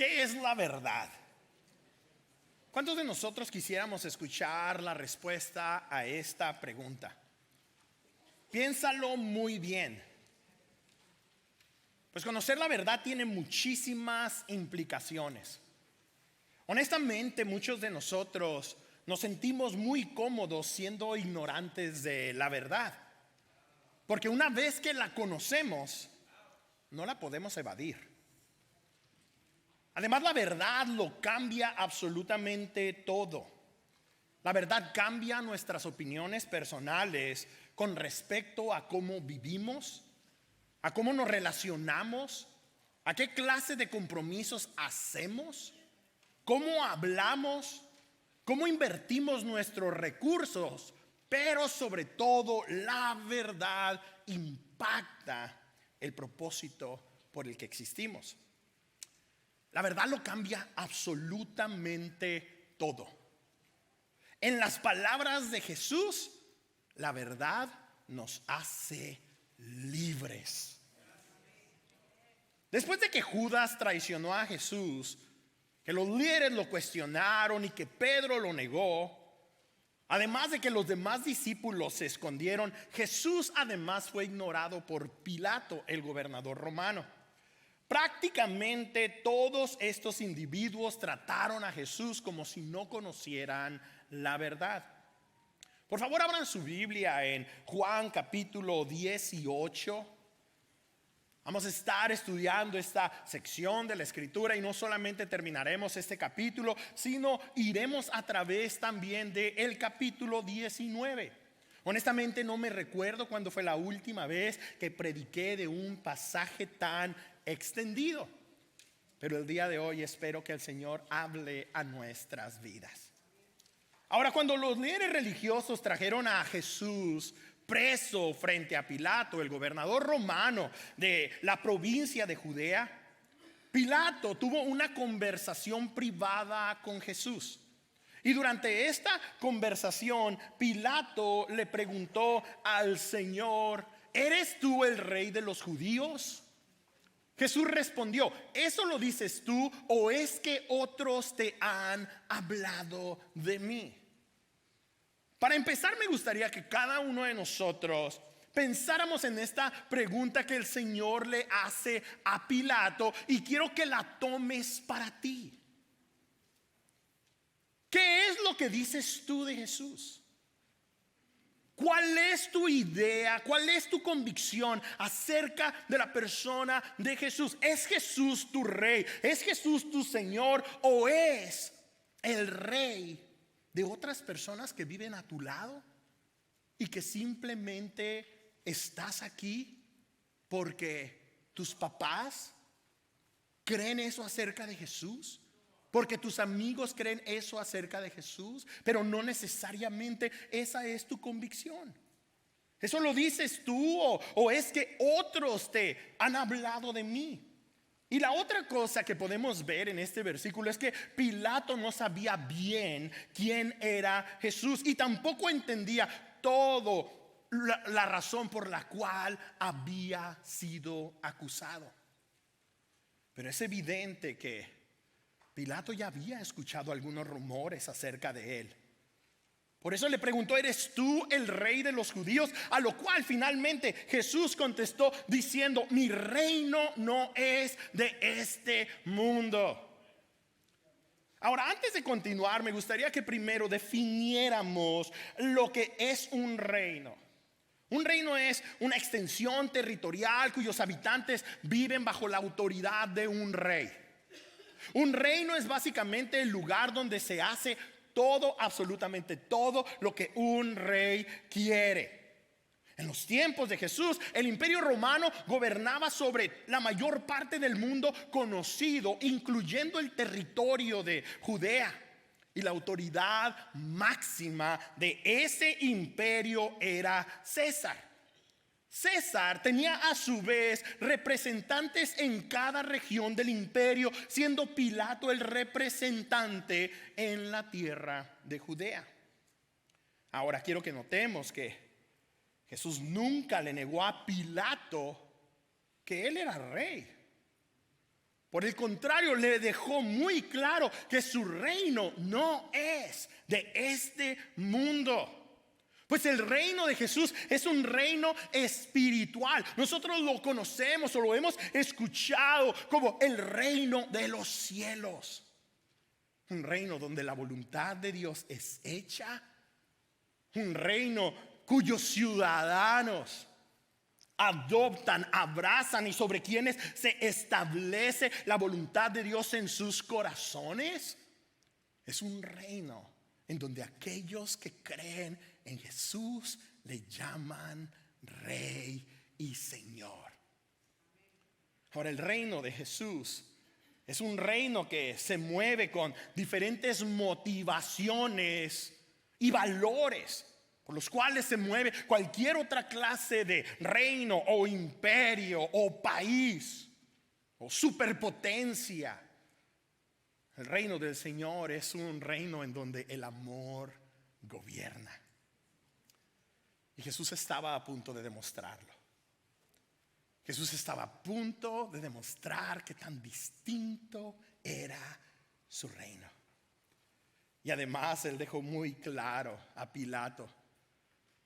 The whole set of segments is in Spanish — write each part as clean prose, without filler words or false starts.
¿Qué es la verdad? ¿Cuántos de nosotros quisiéramos escuchar la respuesta a esta pregunta? Piénsalo muy bien. Pues conocer la verdad tiene muchísimas implicaciones. Honestamente, muchos de nosotros nos sentimos muy cómodos siendo ignorantes de la verdad. Porque una vez que la conocemos, no la podemos evadir. Además, la verdad lo cambia absolutamente todo. La verdad cambia nuestras opiniones personales con respecto a cómo vivimos, a cómo nos relacionamos, a qué clase de compromisos hacemos, cómo hablamos, cómo invertimos nuestros recursos. Pero sobre todo, la verdad impacta el propósito por el que existimos. La verdad lo cambia absolutamente todo. En las palabras de Jesús, la verdad nos hace libres. Después de que Judas traicionó a Jesús, que los líderes lo cuestionaron y que Pedro lo negó, además de que los demás discípulos se escondieron, Jesús además fue ignorado por Pilato, el gobernador romano. Prácticamente todos estos individuos trataron a Jesús como si no conocieran la verdad. Por favor, abran su Biblia en Juan capítulo 18. Vamos a estar estudiando esta sección de la Escritura y no solamente terminaremos este capítulo, sino iremos a través también del capítulo 19. Honestamente no me recuerdo cuándo fue la última vez que prediqué de un pasaje tan extendido, pero el día de hoy espero que el Señor hable a nuestras vidas. Ahora, cuando los líderes religiosos trajeron a Jesús preso frente a Pilato, el gobernador romano de la provincia de Judea, Pilato tuvo una conversación privada con Jesús. Y durante esta conversación, Pilato le preguntó al Señor: ¿eres tú el rey de los judíos? Jesús respondió: ¿eso lo dices tú o es que otros te han hablado de mí? Para empezar, me gustaría que cada uno de nosotros pensáramos en esta pregunta que el Señor le hace a Pilato, y quiero que la tomes para ti. ¿Qué es lo que dices tú de Jesús? ¿Cuál es tu idea? ¿Cuál es tu convicción acerca de la persona de Jesús? ¿Es Jesús tu rey? ¿Es Jesús tu Señor? ¿O es el rey de otras personas que viven a tu lado y que simplemente estás aquí porque tus papás creen eso acerca de Jesús? Porque tus amigos creen eso acerca de Jesús, pero no necesariamente esa es tu convicción. ¿Eso lo dices tú o es que otros te han hablado de mí? Y la otra cosa que podemos ver en este versículo es que Pilato no sabía bien quién era Jesús y tampoco entendía todo la razón por la cual había sido acusado. Pero es evidente que Pilato ya había escuchado algunos rumores acerca de él. Por eso le preguntó: ¿eres tú el rey de los judíos? A lo cual finalmente Jesús contestó diciendo: mi reino no es de este mundo. Ahora, antes de continuar, me gustaría que primero definiéramos lo que es un reino. Un reino es una extensión territorial cuyos habitantes viven bajo la autoridad de un rey. Un reino es básicamente el lugar donde se hace todo, absolutamente todo lo que un rey quiere. En los tiempos de Jesús, el Imperio Romano gobernaba sobre la mayor parte del mundo conocido, incluyendo el territorio de Judea. Y la autoridad máxima de ese imperio era César. César tenía a su vez representantes en cada región del imperio, siendo Pilato el representante en la tierra de Judea. Ahora quiero que notemos que Jesús nunca le negó a Pilato que él era rey. Por el contrario, le dejó muy claro que su reino no es de este mundo. Pues el reino de Jesús es un reino espiritual. Nosotros lo conocemos o lo hemos escuchado como el reino de los cielos. Un reino donde la voluntad de Dios es hecha. Un reino cuyos ciudadanos adoptan, abrazan y sobre quienes se establece la voluntad de Dios en sus corazones. Es un reino en donde aquellos que creen en Jesús le llaman Rey y Señor. Ahora, el reino de Jesús es un reino que se mueve con diferentes motivaciones y valores por los cuales se mueve cualquier otra clase de reino o imperio o país o superpotencia. El reino del Señor es un reino en donde el amor gobierna. Y Jesús estaba a punto de demostrarlo. Jesús estaba a punto de demostrar que tan distinto era su reino. Y además él dejó muy claro a Pilato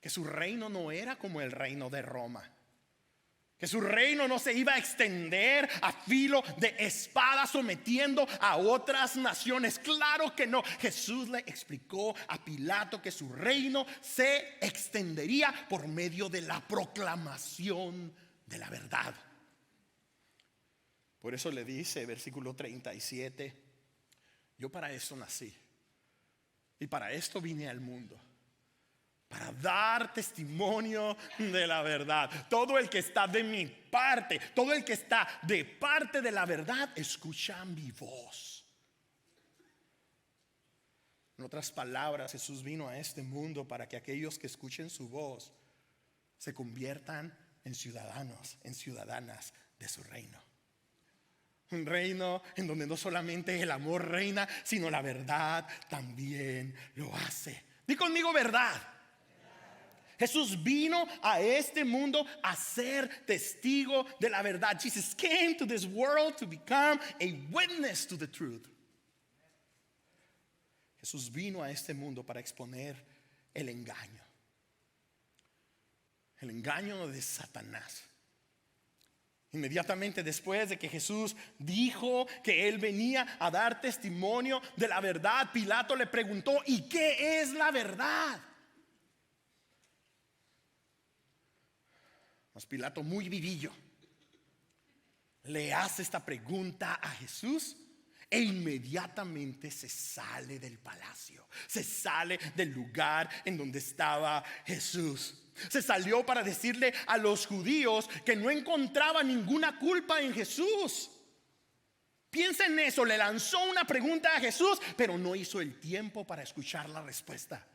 que su reino no era como el reino de Roma. Que su reino no se iba a extender a filo de espada sometiendo a otras naciones. Claro que no. Jesús le explicó a Pilato que su reino se extendería por medio de la proclamación de la verdad. Por eso le dice, versículo 37, yo para esto nací y para esto vine al mundo, para dar testimonio de la verdad. Todo el que está de mi parte, todo el que está de parte de la verdad, escucha mi voz. En otras palabras, Jesús vino a este mundo para que aquellos que escuchen su voz se conviertan en ciudadanos, en ciudadanas de su reino. Un reino en donde no solamente el amor reina, sino la verdad también lo hace. Di conmigo verdad. Jesús vino a este mundo a ser testigo de la verdad. Jesus came to this world to become a witness to the truth. Jesús vino a este mundo para exponer el engaño de Satanás. Inmediatamente después de que Jesús dijo que él venía a dar testimonio de la verdad, Pilato le preguntó: ¿y qué es la verdad? Mas Pilato, muy vivillo, le hace esta pregunta a Jesús e inmediatamente se sale del palacio, se sale del lugar en donde estaba Jesús. Se salió para decirle a los judíos que no encontraba ninguna culpa en Jesús. Piensa en eso, le lanzó una pregunta a Jesús, pero no hizo el tiempo para escuchar la respuesta.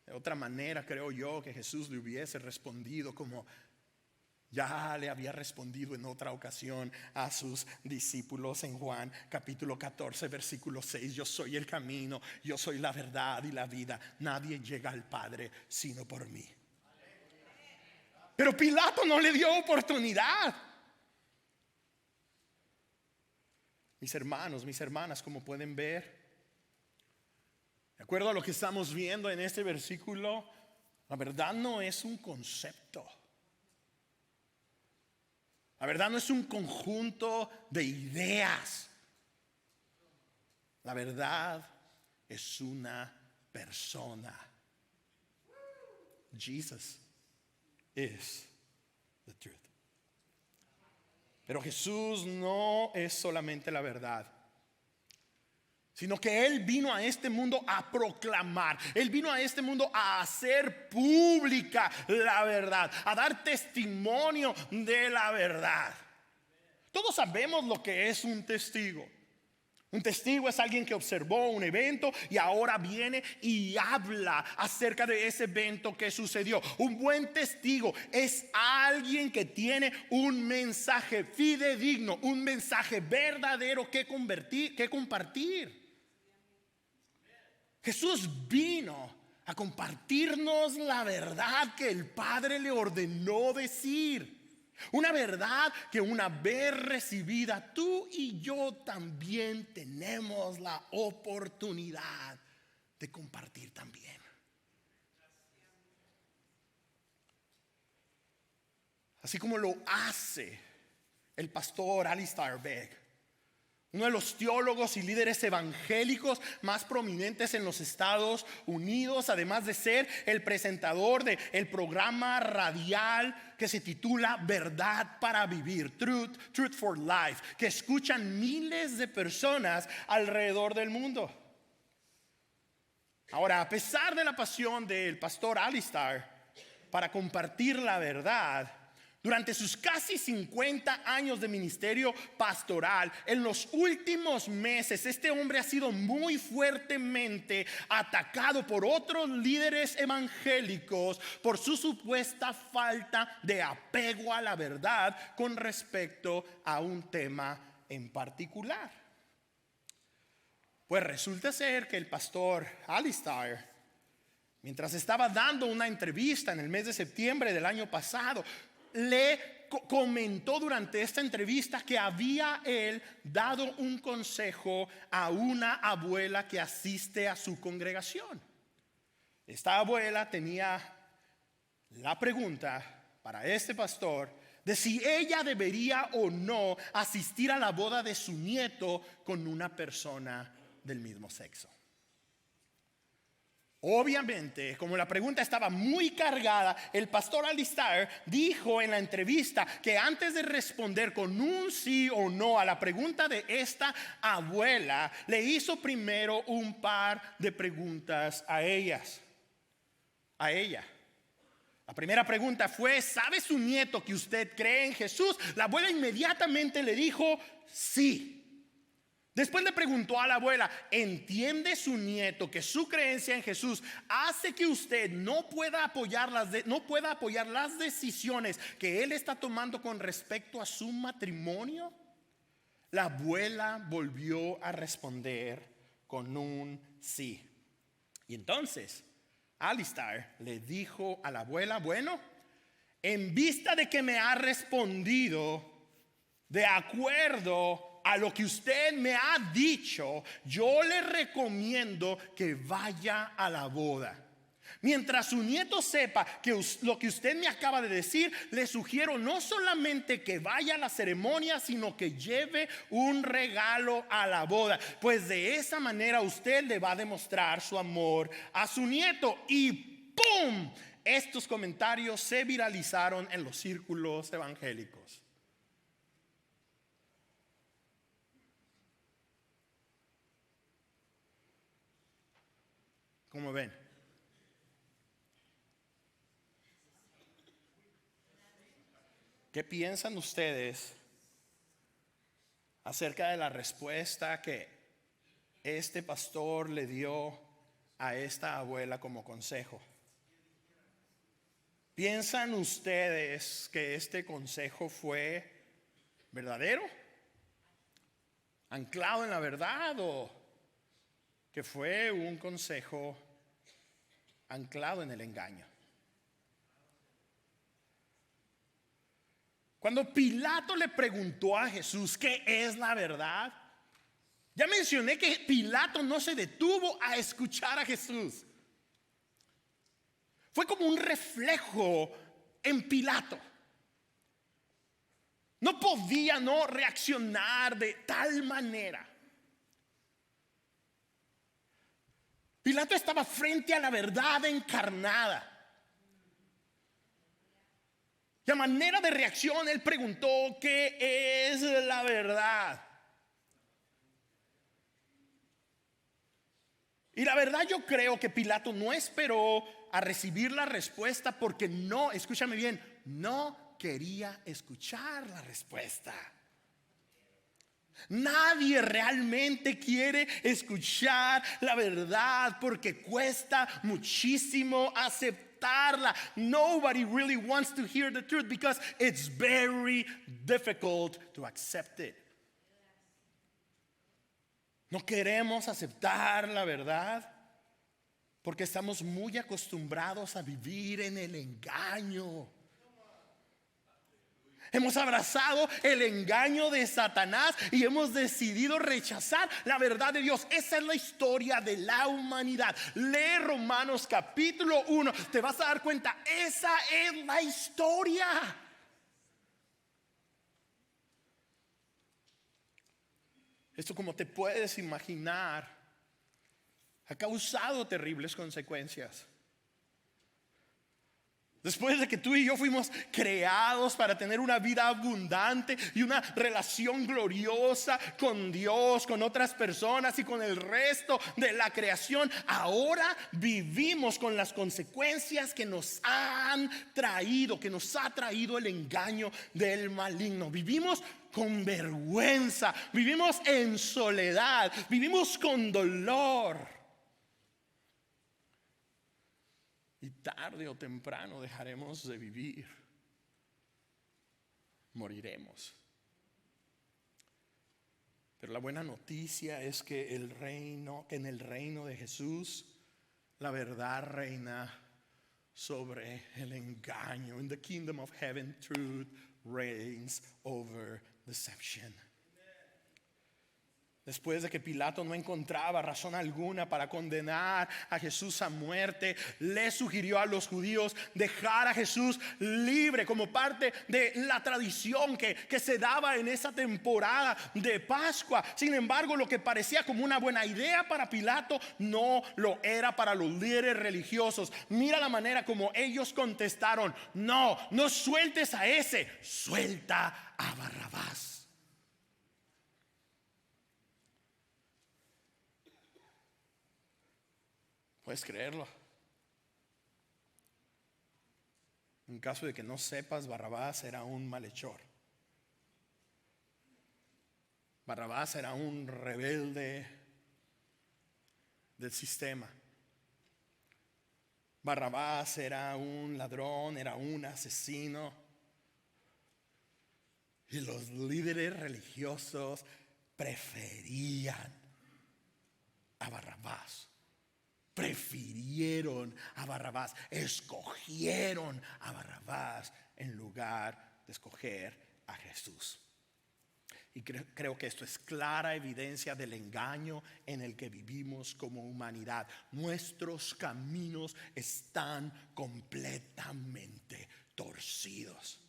De otra manera, creo yo que Jesús le hubiese respondido como ya le había respondido en otra ocasión a sus discípulos en Juan capítulo 14 versículo 6. Yo soy el camino, yo soy la verdad y la vida. Nadie llega al Padre sino por mí. Pero Pilato no le dio oportunidad. Mis hermanos, mis hermanas, como pueden ver, de acuerdo a lo que estamos viendo en este versículo, la verdad no es un concepto. La verdad no es un conjunto de ideas. La verdad es una persona. Jesus is the truth. Pero Jesús no es solamente la verdad, sino que Él vino a este mundo a proclamar. Él vino a este mundo a hacer pública la verdad, a dar testimonio de la verdad. Todos sabemos lo que es un testigo. Un testigo es alguien que observó un evento y ahora viene y habla acerca de ese evento que sucedió. Un buen testigo es alguien que tiene un mensaje fidedigno, un mensaje verdadero que compartir. Jesús vino a compartirnos la verdad que el Padre le ordenó decir. Una verdad que una vez recibida, tú y yo también tenemos la oportunidad de compartir también. Así como lo hace el pastor Alistair Begg, uno de los teólogos y líderes evangélicos más prominentes en los Estados Unidos, además de ser el presentador del programa radial que se titula Verdad para Vivir, Truth for Life, que escuchan miles de personas alrededor del mundo. Ahora, a pesar de la pasión del pastor Alistair para compartir la verdad, durante sus casi 50 años de ministerio pastoral, en los últimos meses, este hombre ha sido muy fuertemente atacado por otros líderes evangélicos por su supuesta falta de apego a la verdad con respecto a un tema en particular. Pues resulta ser que el pastor Alistair, mientras estaba dando una entrevista en el mes de septiembre del año pasado, le comentó durante esta entrevista que había él dado un consejo a una abuela que asiste a su congregación. Esta abuela tenía la pregunta para este pastor de si ella debería o no asistir a la boda de su nieto con una persona del mismo sexo. Obviamente, como la pregunta estaba muy cargada, el pastor Alistair dijo en la entrevista que antes de responder con un sí o no a la pregunta de esta abuela, le hizo primero un par de preguntas a ella. La primera pregunta fue: ¿sabe su nieto que usted cree en Jesús? La abuela inmediatamente le dijo sí. Después le preguntó a la abuela: ¿entiende su nieto que su creencia en Jesús hace que usted no pueda apoyar las decisiones que él está tomando con respecto a su matrimonio? La abuela volvió a responder con un sí. Y entonces Alistair le dijo a la abuela: bueno, en vista de que me ha respondido de acuerdo a lo que usted me ha dicho, yo le recomiendo que vaya a la boda. Mientras su nieto sepa que lo que usted me acaba de decir, le sugiero no solamente que vaya a la ceremonia, sino que lleve un regalo a la boda, pues de esa manera usted le va a demostrar su amor a su nieto. Y ¡pum! Estos comentarios se viralizaron en los círculos evangélicos. ¿Cómo ven? ¿Qué piensan ustedes acerca de la respuesta que este pastor le dio a esta abuela como consejo? ¿Piensan ustedes que este consejo fue verdadero? ¿Anclado en la verdad, o que fue un consejo anclado en el engaño? Cuando Pilato le preguntó a Jesús qué es la verdad, ya mencioné que Pilato no se detuvo a escuchar a Jesús. Fue como un reflejo en Pilato. No podía no reaccionar de tal manera. Pilato estaba frente a la verdad encarnada. Y a manera de reacción, él preguntó: ¿qué es la verdad? Y la verdad, yo creo que Pilato no esperó a recibir la respuesta, porque no, escúchame bien, no quería escuchar la respuesta. Nadie realmente quiere escuchar la verdad porque cuesta muchísimo aceptarla. Nobody really wants to hear the truth because it's very difficult to accept it. No queremos aceptar la verdad porque estamos muy acostumbrados a vivir en el engaño. Hemos abrazado el engaño de Satanás y hemos decidido rechazar la verdad de Dios. Esa es la historia de la humanidad. Lee Romanos capítulo 1. Te vas a dar cuenta, esa es la historia. Esto, como te puedes imaginar, ha causado terribles consecuencias. Después de que tú y yo fuimos creados para tener una vida abundante y una relación gloriosa con Dios, con otras personas y con el resto de la creación, ahora vivimos con las consecuencias que nos han traído, que nos ha traído el engaño del maligno. Vivimos con vergüenza, vivimos en soledad, vivimos con dolor. Y tarde o temprano dejaremos de vivir. Moriremos. Pero la buena noticia es que en el reino de Jesús, la verdad reina sobre el engaño. In the kingdom of heaven, truth reigns over deception. Después de que Pilato no encontraba razón alguna para condenar a Jesús a muerte, le sugirió a los judíos dejar a Jesús libre como parte de la tradición que se daba en esa temporada de Pascua. Sin embargo, lo que parecía como una buena idea para Pilato no lo era para los líderes religiosos. Mira la manera como ellos contestaron: no sueltes a ese, suelta a Barrabás. ¿Puedes creerlo? En caso de que no sepas, Barrabás era un malhechor. Barrabás era un rebelde del sistema. Barrabás era un ladrón, era un asesino. Y los líderes religiosos preferían a Barrabás. Prefirieron a Barrabás, escogieron a Barrabás en lugar de escoger a Jesús. Y creo que esto es clara evidencia del engaño en el que vivimos como humanidad. Nuestros caminos están completamente torcidos.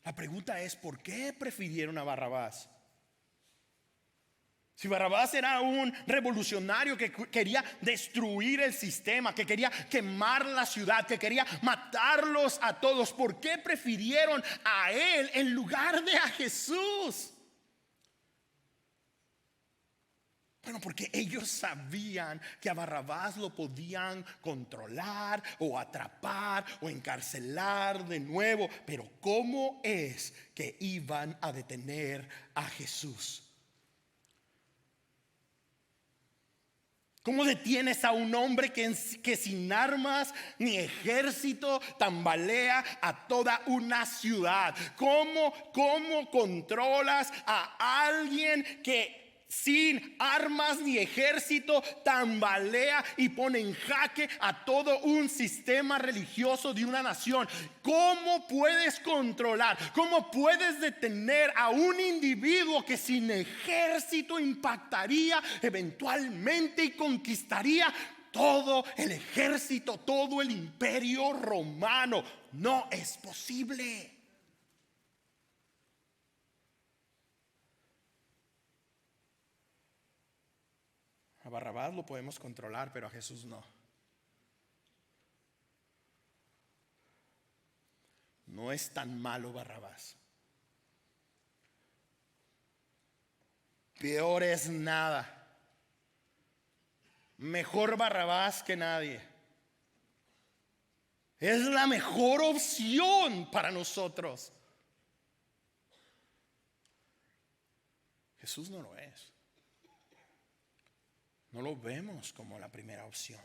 La pregunta es: ¿por qué prefirieron a Barrabás? Si Barrabás era un revolucionario que quería destruir el sistema, que quería quemar la ciudad, que quería matarlos a todos, ¿por qué prefirieron a él en lugar de a Jesús? Bueno, porque ellos sabían que a Barrabás lo podían controlar o atrapar o encarcelar de nuevo. Pero ¿cómo es que iban a detener a Jesús? ¿Cómo detienes a un hombre que sin armas ni ejército tambalea a toda una ciudad? ¿Cómo controlas a alguien que sin armas ni ejército tambalea y pone en jaque a todo un sistema religioso de una nación? ¿Cómo puedes controlar? ¿Cómo puedes detener a un individuo que sin ejército impactaría eventualmente y conquistaría todo el ejército, todo el imperio romano? No es posible. A Barrabás lo podemos controlar, pero a Jesús no. No es tan malo Barrabás. Peor es nada. Mejor Barrabás que nadie. Es la mejor opción para nosotros. Jesús no lo es. No lo vemos como la primera opción.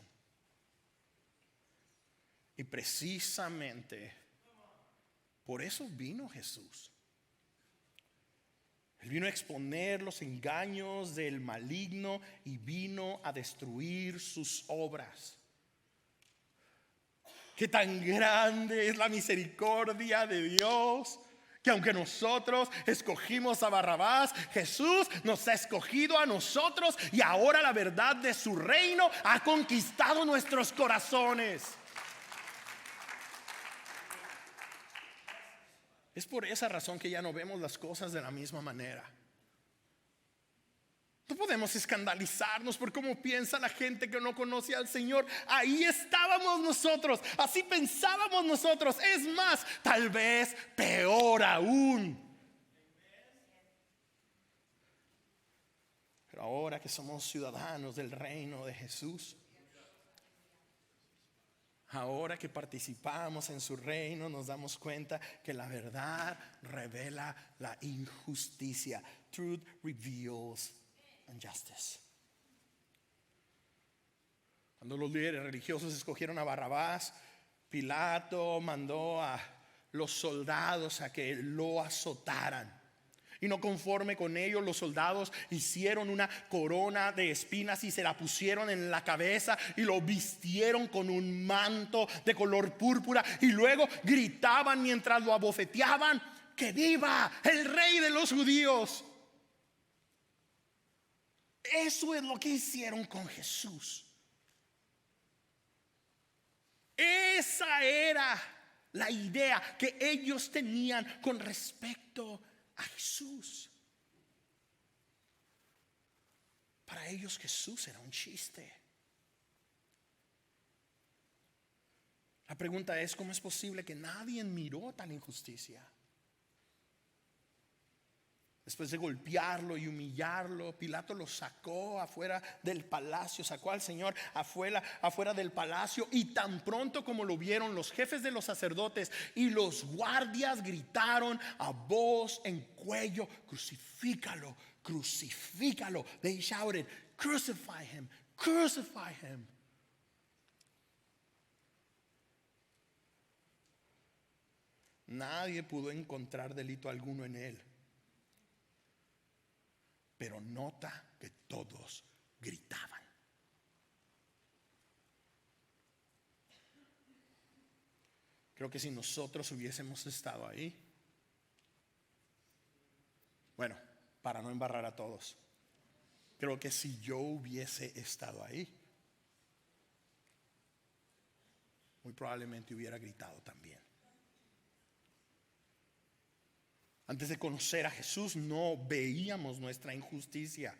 Y precisamente por eso vino Jesús. Él vino a exponer los engaños del maligno y vino a destruir sus obras. qué tan grande es la misericordia de Dios, que aunque nosotros escogimos a Barrabás, Jesús nos ha escogido a nosotros y ahora la verdad de su reino ha conquistado nuestros corazones. Es por esa razón que ya no vemos las cosas de la misma manera. No podemos escandalizarnos por cómo piensa la gente que no conoce al Señor. Ahí estábamos nosotros, así pensábamos nosotros. Es más, tal vez peor aún. Pero ahora que somos ciudadanos del reino de Jesús, ahora que participamos en su reino, nos damos cuenta que la verdad revela la injusticia. Truth reveals injustice. Cuando los líderes religiosos escogieron a Barrabás, Pilato mandó a los soldados a que lo azotaran. Y no conforme con ello, los soldados hicieron una corona de espinas y se la pusieron en la cabeza y lo vistieron con un manto de color púrpura. Y luego gritaban mientras lo abofeteaban: ¡que viva el rey de los judíos! Eso es lo que hicieron con Jesús. Esa era la idea que ellos tenían con respecto a Jesús. Para ellos Jesús era un chiste. La pregunta es: ¿cómo es posible que nadie miró tal injusticia? Después de golpearlo y humillarlo, Pilato lo sacó afuera del palacio, sacó al Señor afuera del palacio. Y tan pronto como lo vieron, los jefes de los sacerdotes y los guardias gritaron a voz en cuello: crucifícalo, crucifícalo. They shouted, crucify him, crucify him. Nadie pudo encontrar delito alguno en él. Pero nota que todos gritaban. Creo que si nosotros hubiésemos estado ahí, bueno, para no embarrar a todos, creo que si yo hubiese estado ahí, muy probablemente hubiera gritado también. Antes de conocer a Jesús no veíamos nuestra injusticia.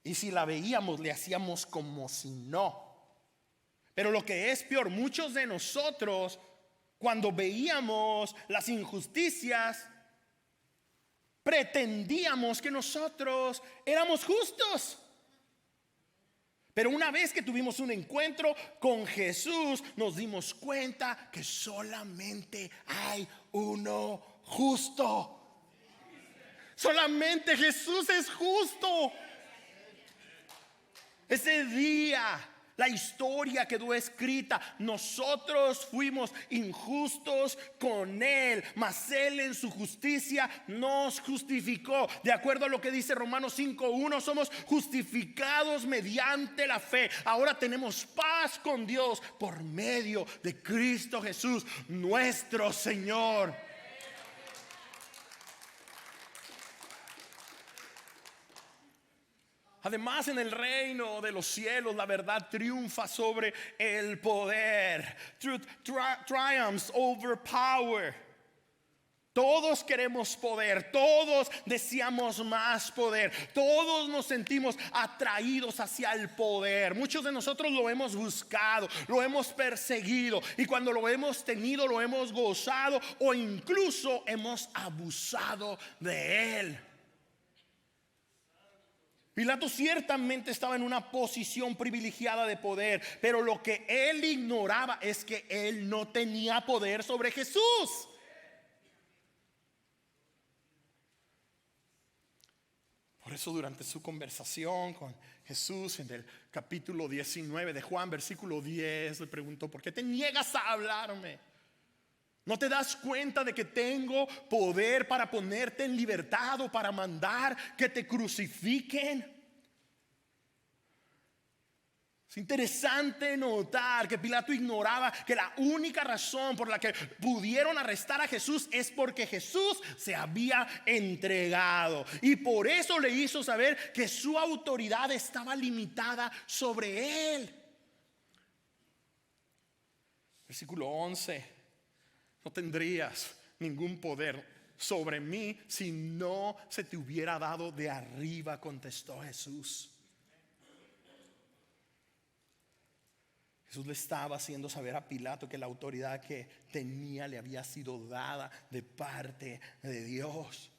Y si la veíamos, le hacíamos como si no. Pero lo que es peor, muchos de nosotros, cuando veíamos las injusticias, pretendíamos que nosotros éramos justos. Pero una vez que tuvimos un encuentro con Jesús, nos dimos cuenta que solamente hay uno justo. Solamente Jesús es justo. Ese día la historia quedó escrita. Nosotros fuimos injustos con Él, mas Él en su justicia nos justificó. De acuerdo a lo que dice Romanos 5:1, somos justificados mediante la fe. Ahora tenemos paz con Dios por medio de Cristo Jesús, nuestro Señor. Además, en el reino de los cielos la verdad triunfa sobre el poder. Truth triumphs over power. Todos queremos poder, todos deseamos más poder, todos nos sentimos atraídos hacia el poder. Muchos de nosotros lo hemos buscado, lo hemos perseguido, y cuando lo hemos tenido lo hemos gozado o incluso hemos abusado de él. Pilato ciertamente estaba en una posición privilegiada de poder, pero lo que él ignoraba es que él no tenía poder sobre Jesús. Por eso durante su conversación con Jesús en el capítulo 19 de Juan, versículo 10, le preguntó: ¿por qué te niegas a hablarme? ¿No te das cuenta de que tengo poder para ponerte en libertad o para mandar que te crucifiquen? Es interesante notar que Pilato ignoraba que la única razón por la que pudieron arrestar a Jesús es porque Jesús se había entregado. Y por eso le hizo saber que su autoridad estaba limitada sobre él. Versículo 11: no tendrías ningún poder sobre mí si no se te hubiera dado de arriba, contestó Jesús. Jesús le estaba haciendo saber a Pilato que la autoridad que tenía le había sido dada de parte de Dios.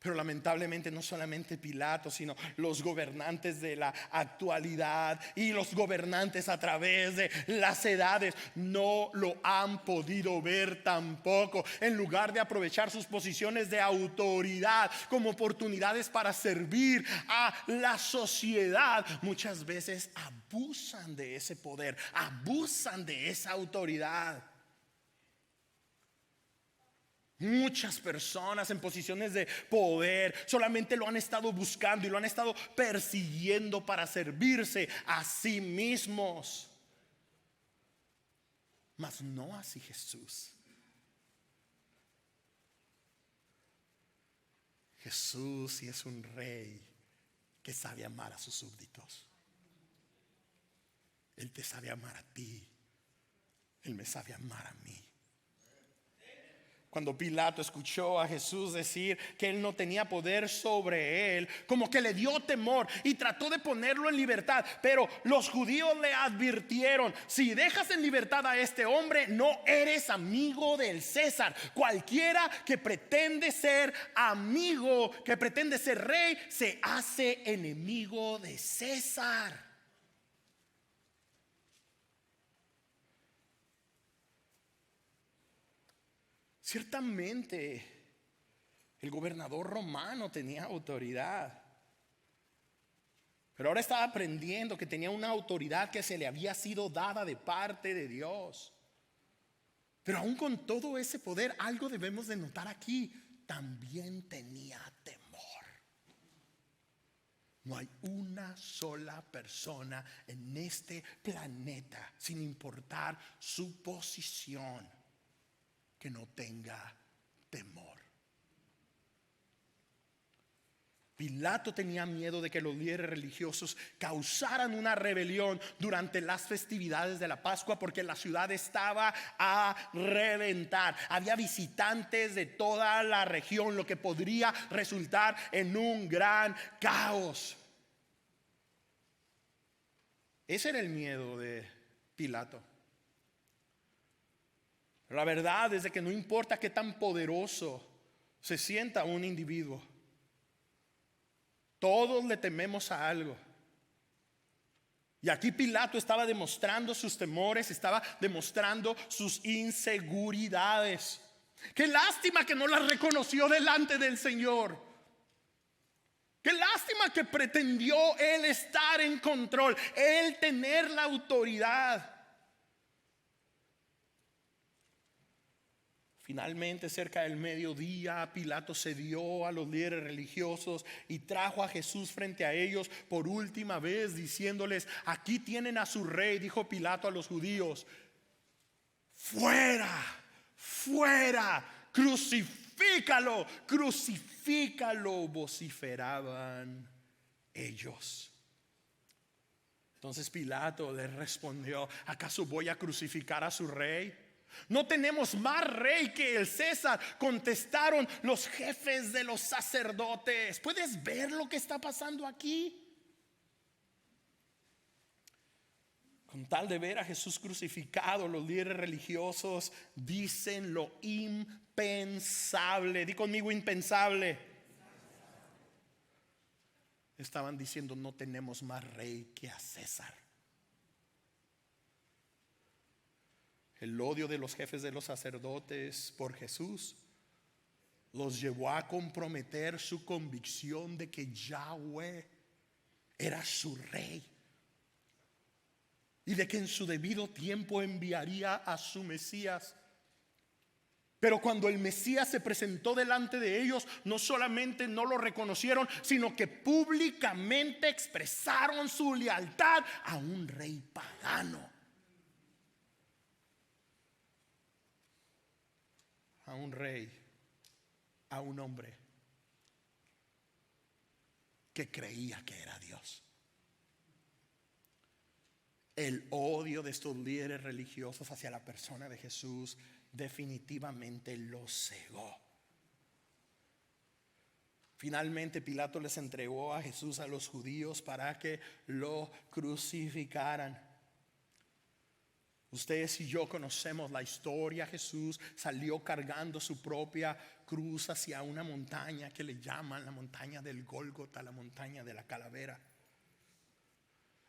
Pero lamentablemente no solamente Pilato, sino los gobernantes de la actualidad y los gobernantes a través de las edades no lo han podido ver tampoco. En lugar de aprovechar sus posiciones de autoridad como oportunidades para servir a la sociedad, muchas veces abusan de ese poder, abusan de esa autoridad. Muchas personas en posiciones de poder solamente lo han estado buscando y lo han estado persiguiendo para servirse a sí mismos. Mas no así Jesús. Jesús sí es un rey que sabe amar a sus súbditos. Él te sabe amar a ti. Él me sabe amar a mí. Cuando Pilato escuchó a Jesús decir que él no tenía poder sobre él, como que le dio temor y trató de ponerlo en libertad. Pero los judíos le advirtieron: si dejas en libertad a este hombre, no eres amigo del César. Cualquiera que pretende ser amigo, que pretende ser rey, se hace enemigo de César. Ciertamente el gobernador romano tenía autoridad, pero ahora estaba aprendiendo que tenía una autoridad que se le había sido dada de parte de Dios. Pero aún con todo ese poder, algo debemos de notar aquí: también tenía temor. No hay una sola persona en este planeta, sin importar su posición, que no tenga temor. Pilato tenía miedo de que los líderes religiosos causaran una rebelión durante las festividades de la Pascua, porque la ciudad estaba a reventar. Había visitantes de toda la región, lo que podría resultar en un gran caos. Ese era el miedo de Pilato. La verdad es de que no importa qué tan poderoso se sienta un individuo, todos le tememos a algo. Y aquí Pilato estaba demostrando sus temores, estaba demostrando sus inseguridades. Qué lástima que no las reconoció delante del Señor. Qué lástima que pretendió él estar en control, él tener la autoridad. Finalmente, cerca del mediodía, Pilato cedió a los líderes religiosos y trajo a Jesús frente a ellos por última vez, diciéndoles: aquí tienen a su rey. Dijo Pilato a los judíos: fuera, fuera, crucifícalo, crucifícalo, vociferaban ellos. Entonces Pilato les respondió: ¿acaso voy a crucificar a su rey? ¿No tenemos más rey que el César?, contestaron los jefes de los sacerdotes. ¿Puedes ver lo que está pasando aquí? Con tal de ver a Jesús crucificado, los líderes religiosos dicen lo impensable. Di conmigo: impensable. Estaban diciendo: no tenemos más rey que a César. El odio de los jefes de los sacerdotes por Jesús los llevó a comprometer su convicción de que Yahweh era su rey y de que en su debido tiempo enviaría a su Mesías. Pero cuando el Mesías se presentó delante de ellos, no solamente no lo reconocieron, sino que públicamente expresaron su lealtad a un rey pagano. A un rey, a un hombre que creía que era Dios. El odio de estos líderes religiosos hacia la persona de Jesús definitivamente los cegó. Finalmente Pilato les entregó a Jesús a los judíos para que lo crucificaran. Ustedes y yo conocemos la historia. Jesús salió cargando su propia cruz hacia una montaña que le llaman la montaña del Gólgota, la montaña de la calavera.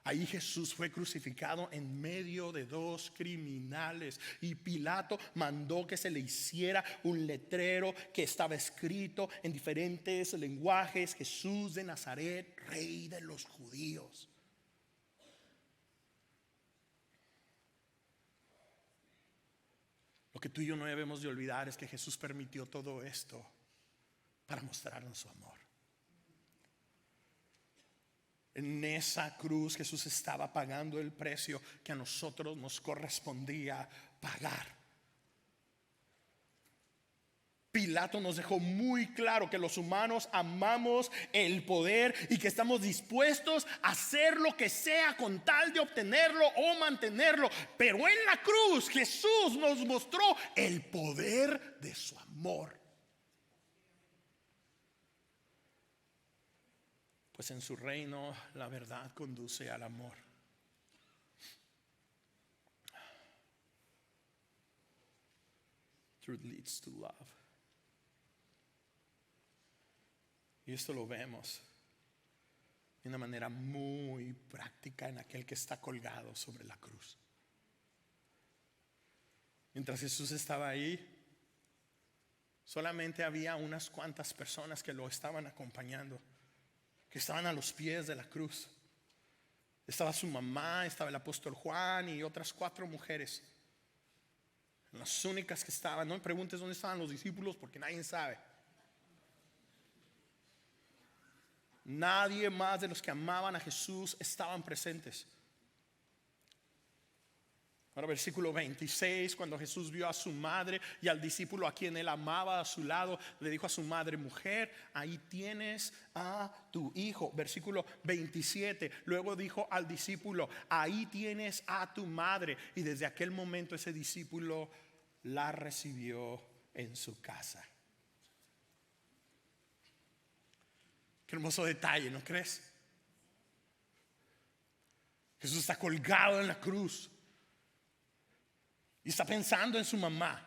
Ahí Jesús fue crucificado en medio de dos criminales, y Pilato mandó que se le hiciera un letrero que estaba escrito en diferentes lenguajes: Jesús de Nazaret, Rey de los judíos. Lo que tú y yo no debemos de olvidar es que Jesús permitió todo esto para mostrarnos su amor. En esa cruz Jesús estaba pagando el precio que a nosotros nos correspondía pagar. Pilato nos dejó muy claro que los humanos amamos el poder y que estamos dispuestos a hacer lo que sea con tal de obtenerlo o mantenerlo. Pero en la cruz Jesús nos mostró el poder de su amor. Pues en su reino la verdad conduce al amor. Truth leads to love. Y esto lo vemos de una manera muy práctica en aquel que está colgado sobre la cruz. Mientras Jesús estaba ahí, solamente había unas cuantas personas que lo estaban acompañando, que estaban a los pies de la cruz. Estaba su mamá, estaba el apóstol Juan y otras 4 mujeres. Las únicas que estaban. No me preguntes dónde estaban los discípulos, porque nadie sabe. Nadie más de los que amaban a Jesús estaban presentes. Ahora versículo 26, cuando Jesús vio a su madre y al discípulo a quien él amaba a su lado, le dijo a su madre: mujer, ahí tienes a tu hijo. Versículo 27, luego dijo al discípulo: ahí tienes a tu madre. Y desde aquel momento ese discípulo la recibió en su casa. Qué hermoso detalle, ¿no crees? Jesús está colgado en la cruz y está pensando en su mamá.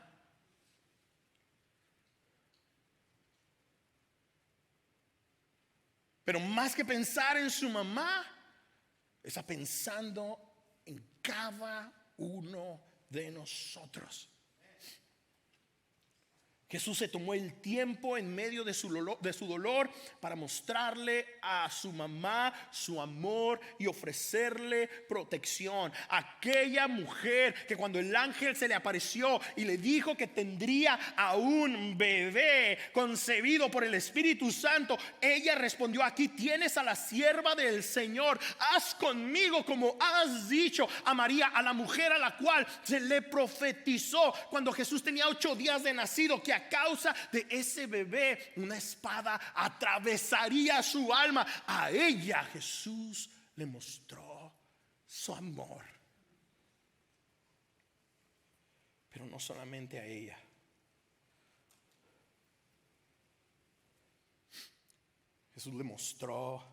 Pero más que pensar en su mamá, está pensando en cada uno de nosotros. Jesús se tomó el tiempo en medio de su dolor para mostrarle a su mamá su amor y ofrecerle protección. Aquella mujer que cuando el ángel se le apareció y le dijo que tendría a un bebé concebido por el Espíritu Santo, ella respondió: aquí tienes a la sierva del Señor, haz conmigo como has dicho. A María, a la mujer a la cual se le profetizó cuando Jesús tenía 8 días de nacido, que a causa de ese bebé una espada atravesaría su alma. A ella Jesús le mostró su amor. Pero no solamente a ella. Jesús le mostró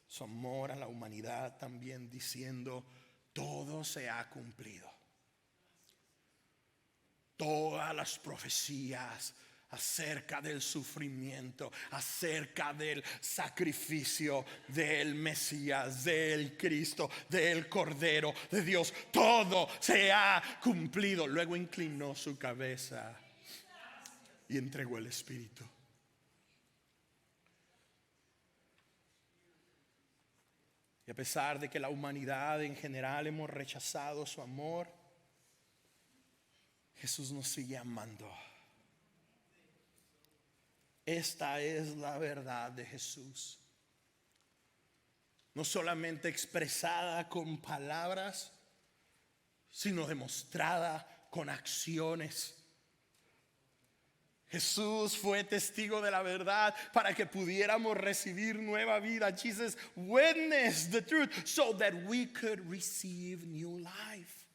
su amor a la humanidad también, diciendo: todo se ha cumplido. Todas las profecías acerca del sufrimiento, acerca del sacrificio del Mesías, del Cristo, del Cordero de Dios, todo se ha cumplido. Luego inclinó su cabeza y entregó el Espíritu. Y a pesar de que la humanidad en general hemos rechazado su amor, Jesús nos sigue amando. Esta es la verdad de Jesús. No solamente expresada con palabras, sino demostrada con acciones. Jesús fue testigo de la verdad para que pudiéramos recibir nueva vida. Jesus witnessed the truth so that we could receive new life.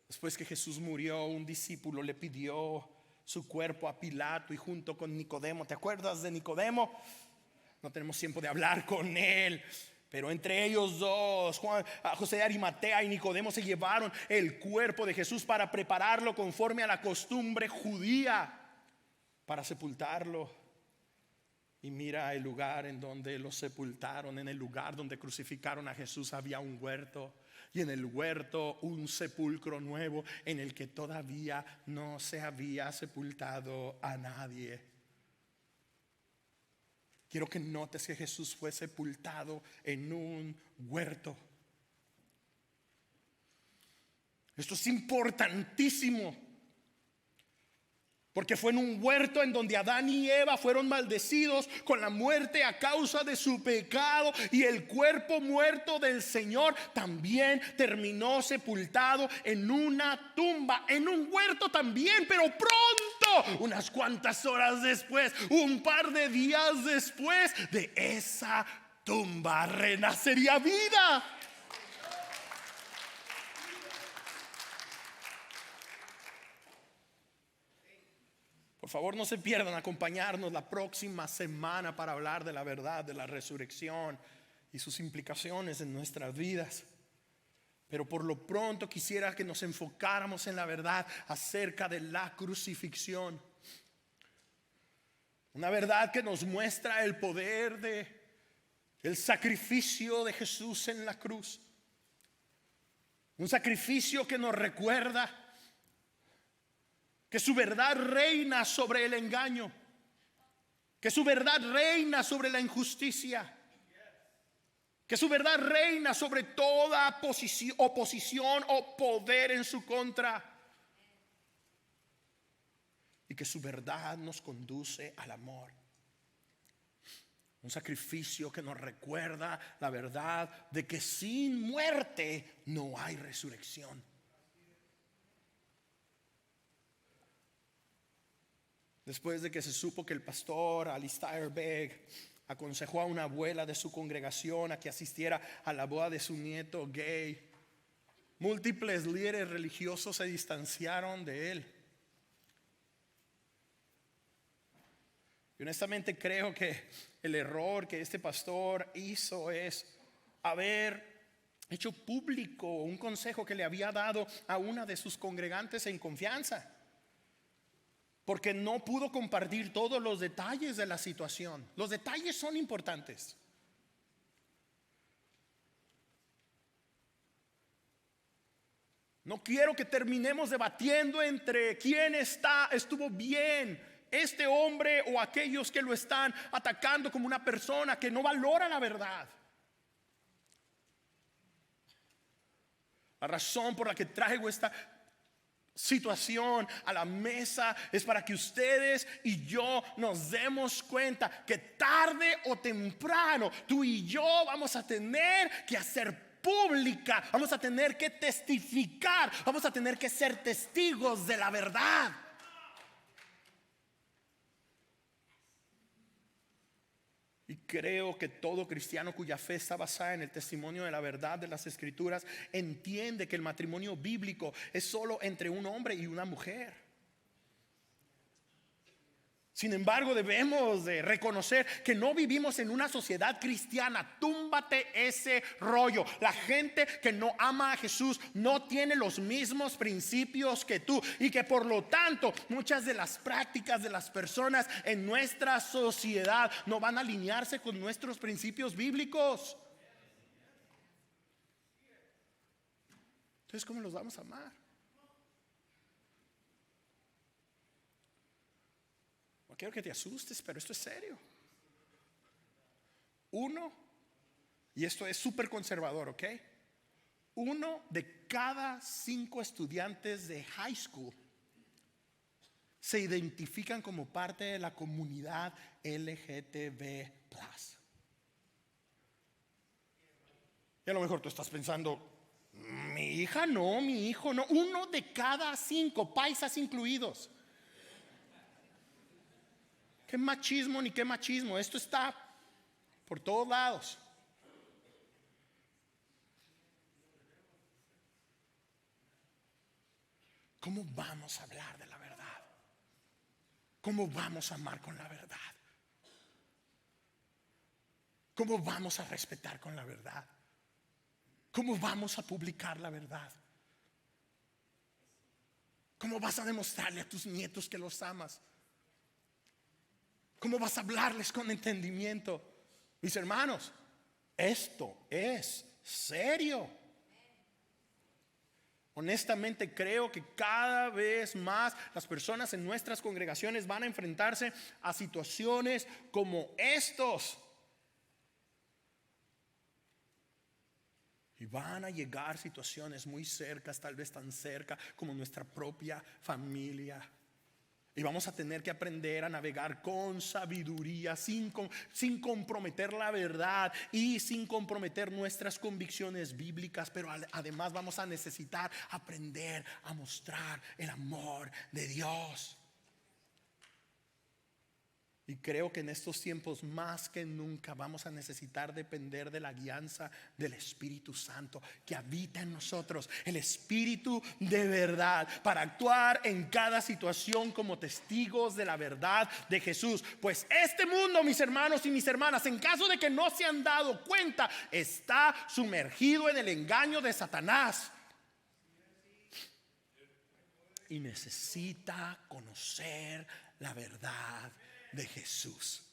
Después que Jesús murió, un discípulo le pidió su cuerpo a Pilato y junto con Nicodemo. ¿Te acuerdas de Nicodemo? No tenemos tiempo de hablar con él. Pero entre ellos dos, José de Arimatea y Nicodemo, se llevaron el cuerpo de Jesús para prepararlo conforme a la costumbre judía para sepultarlo. Y mira el lugar en donde lo sepultaron. En el lugar donde crucificaron a Jesús había un huerto. Y en el huerto un sepulcro nuevo en el que todavía no se había sepultado a nadie. Quiero que notes que Jesús fue sepultado en un huerto. Esto es importantísimo, porque fue en un huerto en donde Adán y Eva fueron maldecidos con la muerte a causa de su pecado, y el cuerpo muerto del Señor también terminó sepultado en una tumba, en un huerto también, pero pronto, unas cuantas horas después, un par de días después, de esa tumba renacería vida. Por favor, no se pierdan acompañarnos la próxima semana para hablar de la verdad de la resurrección y sus implicaciones en nuestras vidas. Pero por lo pronto quisiera que nos enfocáramos en la verdad acerca de la crucifixión. Una verdad que nos muestra el poder del sacrificio de Jesús en la cruz. Un sacrificio que nos recuerda que su verdad reina sobre el engaño, que su verdad reina sobre la injusticia, que su verdad reina sobre toda oposición o poder en su contra, y que su verdad nos conduce al amor. Un sacrificio que nos recuerda la verdad de que sin muerte no hay resurrección. Después de que se supo que el pastor Alistair Begg aconsejó a una abuela de su congregación a que asistiera a la boda de su nieto gay, múltiples líderes religiosos se distanciaron de él. Y honestamente creo que el error que este pastor hizo es haber hecho público un consejo que le había dado a una de sus congregantes en confianza, porque no pudo compartir todos los detalles de la situación. Los detalles son importantes. No quiero que terminemos debatiendo entre quién estuvo bien, este hombre o aquellos que lo están atacando como una persona que no valora la verdad. La razón por la que traigo esta situación a la mesa es para que ustedes y yo nos demos cuenta que tarde o temprano tú y yo vamos a tener que hacer pública, vamos a tener que testificar, vamos a tener que ser testigos de la verdad. Y creo que todo cristiano cuya fe está basada en el testimonio de la verdad de las Escrituras entiende que el matrimonio bíblico es solo entre un hombre y una mujer. Sin embargo, debemos de reconocer que no vivimos en una sociedad cristiana. Túmbate ese rollo. La gente que no ama a Jesús no tiene los mismos principios que tú, y que por lo tanto muchas de las prácticas de las personas en nuestra sociedad no van a alinearse con nuestros principios bíblicos. Entonces, ¿cómo los vamos a amar? No quiero que te asustes, pero esto es serio. Y esto es súper conservador, ¿ok? 1 de cada 5 estudiantes de high school se identifican como parte de la comunidad LGTB+. Y a lo mejor tú estás pensando, mi hija no, mi hijo no. 1 de cada 5, paisas incluidos. ¿Qué machismo ni qué machismo? Esto está por todos lados. ¿Cómo vamos a hablar de la verdad? ¿Cómo vamos a amar con la verdad? ¿Cómo vamos a respetar con la verdad? ¿Cómo vamos a publicar la verdad? ¿Cómo vas a demostrarle a tus nietos que los amas? ¿Cómo vas a hablarles con entendimiento? Mis hermanos, esto es serio. Honestamente creo que cada vez más las personas en nuestras congregaciones van a enfrentarse a situaciones como estos. Y van a llegar situaciones muy cercas, tal vez tan cerca como nuestra propia familia. Y vamos a tener que aprender a navegar con sabiduría, sin comprometer la verdad y sin comprometer nuestras convicciones bíblicas. Pero además vamos a necesitar aprender a mostrar el amor de Dios. Y creo que en estos tiempos más que nunca vamos a necesitar depender de la guianza del Espíritu Santo que habita en nosotros, el Espíritu de verdad, para actuar en cada situación como testigos de la verdad de Jesús. Pues este mundo, mis hermanos y mis hermanas, en caso de que no se han dado cuenta, está sumergido en el engaño de Satanás. Y necesita conocer la verdad de Jesús.